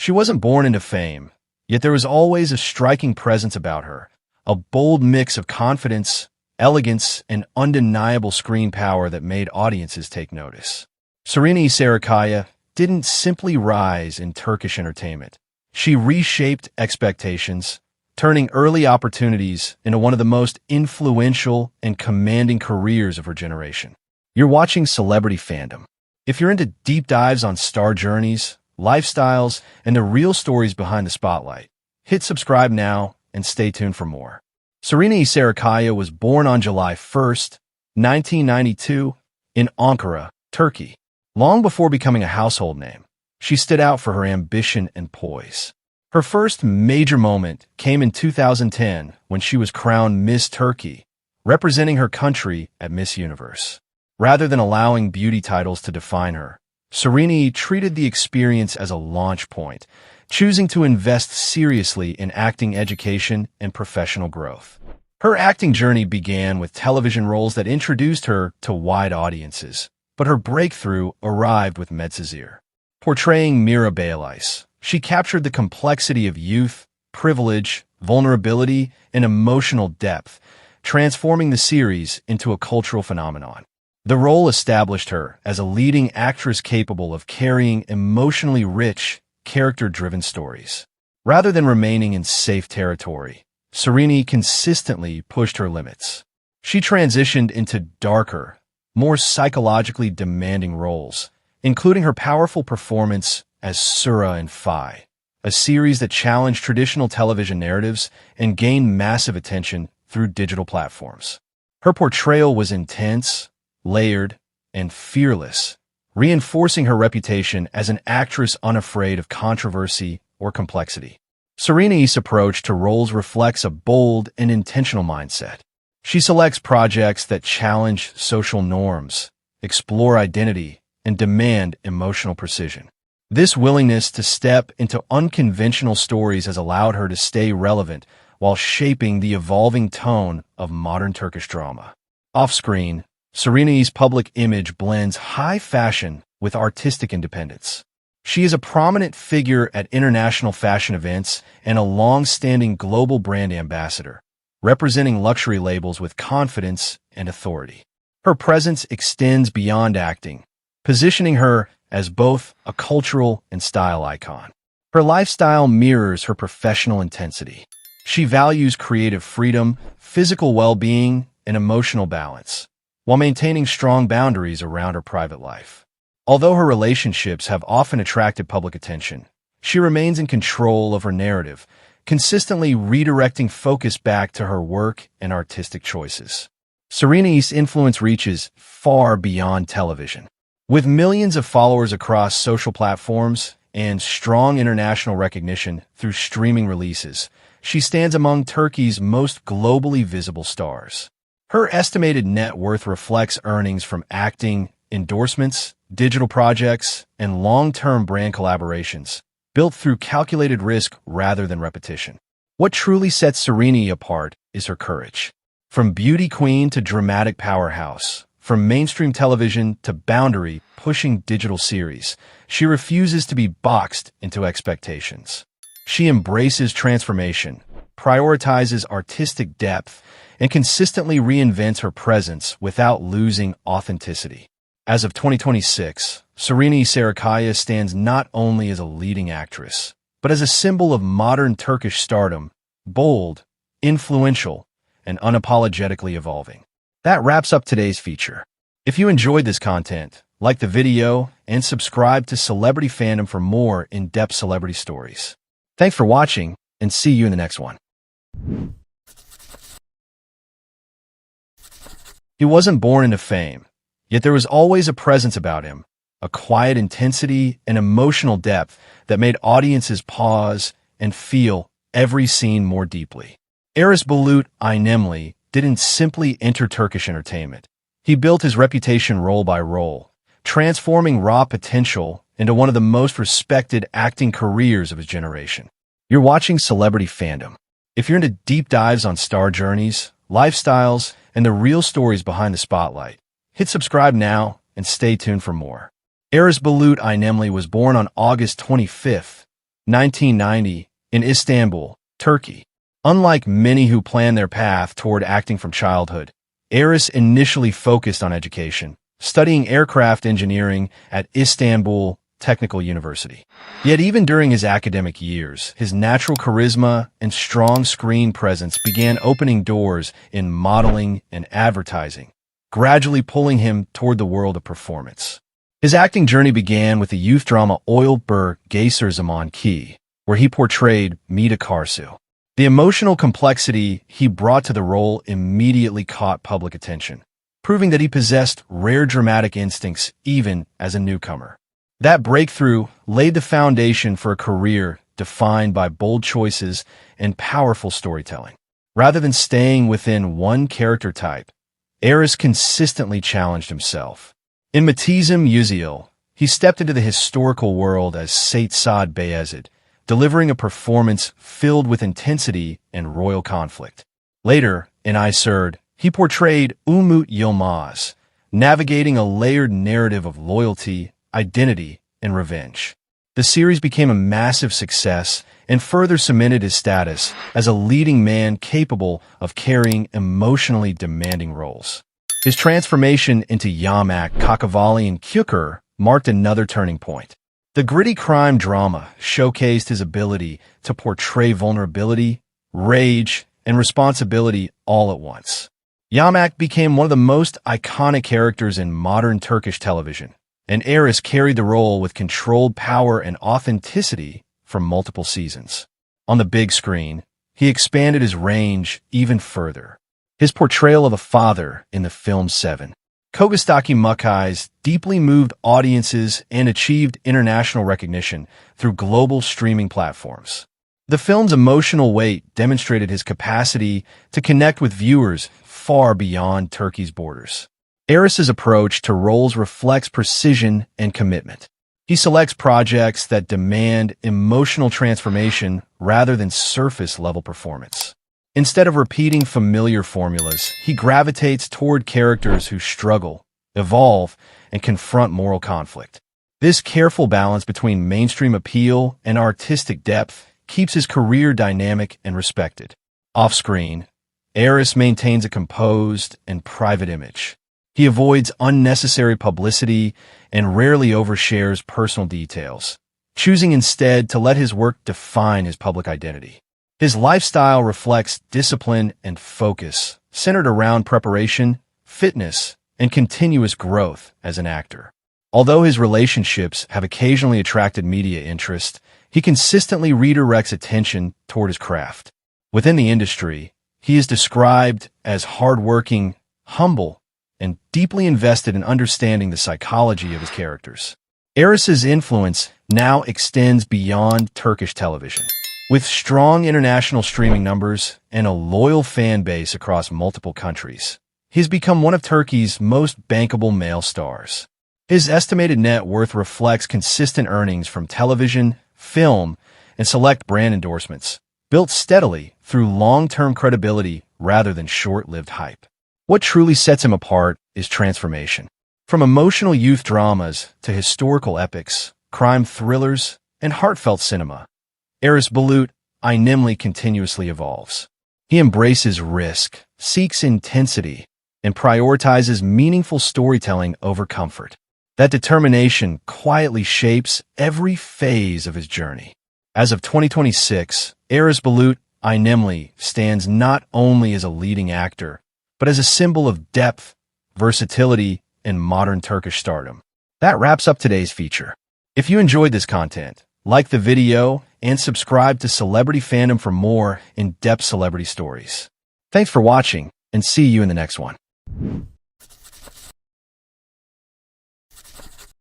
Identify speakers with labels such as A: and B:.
A: She wasn't born into fame, yet there was always a striking presence about her, a bold mix of confidence, elegance, and undeniable screen power that made audiences take notice. Serenay Sarıkaya didn't simply rise in Turkish entertainment. She reshaped expectations, turning early opportunities into one of the most influential and commanding careers of her generation. You're watching Celebrity Fandom. If you're into deep dives on star journeys, lifestyles, and the real stories behind the spotlight, hit subscribe now and stay tuned for more. Serenay Sarıkaya was born on July 1, 1992, in Ankara, Turkey. Long before becoming a household name, she stood out for her ambition and poise. Her first major moment came in 2010 when she was crowned Miss Turkey, representing her country at Miss Universe. Rather than allowing beauty titles to define her, Serenay treated the experience as a launch point, choosing to invest seriously in acting education and professional growth. Her acting journey began with television roles that introduced her to wide audiences, but her breakthrough arrived with Medcezir. Portraying Mira Baylis, she captured the complexity of youth, privilege, vulnerability, and emotional depth, transforming the series into a cultural phenomenon. The role established her as a leading actress capable of carrying emotionally rich, character-driven stories. Rather than remaining in safe territory, Serenay consistently pushed her limits. She transitioned into darker, more psychologically demanding roles, including her powerful performance as Sura in Fi, a series that challenged traditional television narratives and gained massive attention through digital platforms. Her portrayal was intense, layered, and fearless, reinforcing her reputation as an actress unafraid of controversy or complexity. Serenay's approach to roles reflects a bold and intentional mindset. She selects projects that challenge social norms, explore identity, and demand emotional precision. This willingness to step into unconventional stories has allowed her to stay relevant while shaping the evolving tone of modern Turkish drama. Off-screen, Serenay's public image blends high fashion with artistic independence. She is a prominent figure at international fashion events and a long-standing global brand ambassador, representing luxury labels with confidence and authority. Her presence extends beyond acting, positioning her as both a cultural and style icon. Her lifestyle mirrors her professional intensity. She values creative freedom, physical well-being, and emotional balance, while maintaining strong boundaries around her private life. Although her relationships have often attracted public attention, she remains in control of her narrative, consistently redirecting focus back to her work and artistic choices. Serenay's influence reaches far beyond television. With millions of followers across social platforms and strong international recognition through streaming releases, she stands among Turkey's most globally visible stars. Her estimated net worth reflects earnings from acting, endorsements, digital projects, and long-term brand collaborations, built through calculated risk rather than repetition. What truly sets Serenay apart is her courage. From beauty queen to dramatic powerhouse, from mainstream television to boundary-pushing digital series, she refuses to be boxed into expectations. She embraces transformation, prioritizes artistic depth, and consistently reinvents her presence without losing authenticity. As of 2026, Serenay Sarıkaya stands not only as a leading actress, but as a symbol of modern Turkish stardom, bold, influential, and unapologetically evolving. That wraps up today's feature. If you enjoyed this content, like the video and subscribe to Celebrity Fandom for more in-depth celebrity stories. Thanks for watching, and see you in the next one. He wasn't born into fame, yet there was always a presence about him, a quiet intensity and emotional depth that made audiences pause and feel every scene more deeply. Aras Bulut İynemli didn't simply enter Turkish entertainment. He built his reputation role by role, transforming raw potential into one of the most respected acting careers of his generation. You're watching Celebrity Fandom. If you're into deep dives on star journeys, lifestyles, and the real stories behind the spotlight, hit subscribe now and stay tuned for more. Aras Bulut İynemli was born on August 25, 1990, in Istanbul, Turkey. Unlike many who plan their path toward acting from childhood, Aras initially focused on education, studying aircraft engineering at Istanbul Technical University. Yet even during his academic years, his natural charisma and strong screen presence began opening doors in modeling and advertising, gradually pulling him toward the world of performance. His acting journey began with the youth drama Oil Bur Geyser Zaman Ki, where he portrayed Mida Karsu. The emotional complexity he brought to the role immediately caught public attention, proving that he possessed rare dramatic instincts even as a newcomer. That breakthrough laid the foundation for a career defined by bold choices and powerful storytelling. Rather than staying within one character type, Aras consistently challenged himself. In Medcezir Yüzyıl, he stepped into the historical world as Sait Saad Bayezid, delivering a performance filled with intensity and royal conflict. Later, in I Serd, he portrayed Umut Yilmaz, navigating a layered narrative of loyalty, identity, and revenge. The series became a massive success and further cemented his status as a leading man capable of carrying emotionally demanding roles. His transformation into Yamak, Kakavali, and Çukur marked another turning point. The gritty crime drama showcased his ability to portray vulnerability, rage, and responsibility all at once. Yamak became one of the most iconic characters in modern Turkish television, and Aras carried the role with controlled power and authenticity for multiple seasons. On the big screen, he expanded his range even further. His portrayal of a father in the film Seven, Kogastaki Mukai's deeply moved audiences and achieved international recognition through global streaming platforms. The film's emotional weight demonstrated his capacity to connect with viewers far beyond Turkey's borders. Aras's approach to roles reflects precision and commitment. He selects projects that demand emotional transformation rather than surface-level performance. Instead of repeating familiar formulas, he gravitates toward characters who struggle, evolve, and confront moral conflict. This careful balance between mainstream appeal and artistic depth keeps his career dynamic and respected. Off-screen, Aras maintains a composed and private image. He avoids unnecessary publicity and rarely overshares personal details, choosing instead to let his work define his public identity. His lifestyle reflects discipline and focus, centered around preparation, fitness, and continuous growth as an actor. Although his relationships have occasionally attracted media interest, he consistently redirects attention toward his craft. Within the industry, he is described as hardworking, humble, and deeply invested in understanding the psychology of his characters. Aras's influence now extends beyond Turkish television. With strong international streaming numbers and a loyal fan base across multiple countries, he has become one of Turkey's most bankable male stars. His estimated net worth reflects consistent earnings from television, film, and select brand endorsements, built steadily through long-term credibility rather than short-lived hype. What truly sets him apart is transformation. From emotional youth dramas to historical epics, crime thrillers, and heartfelt cinema, Aras Bulut İynemli continuously evolves. He embraces risk, seeks intensity, and prioritizes meaningful storytelling over comfort. That determination quietly shapes every phase of his journey. As of 2026, Aras Bulut İynemli stands not only as a leading actor, but as a symbol of depth, versatility, and modern Turkish stardom. That wraps up today's feature. If you enjoyed this content, like the video and subscribe to Celebrity Fandom for more in-depth celebrity stories. Thanks for watching, and see you in the next one.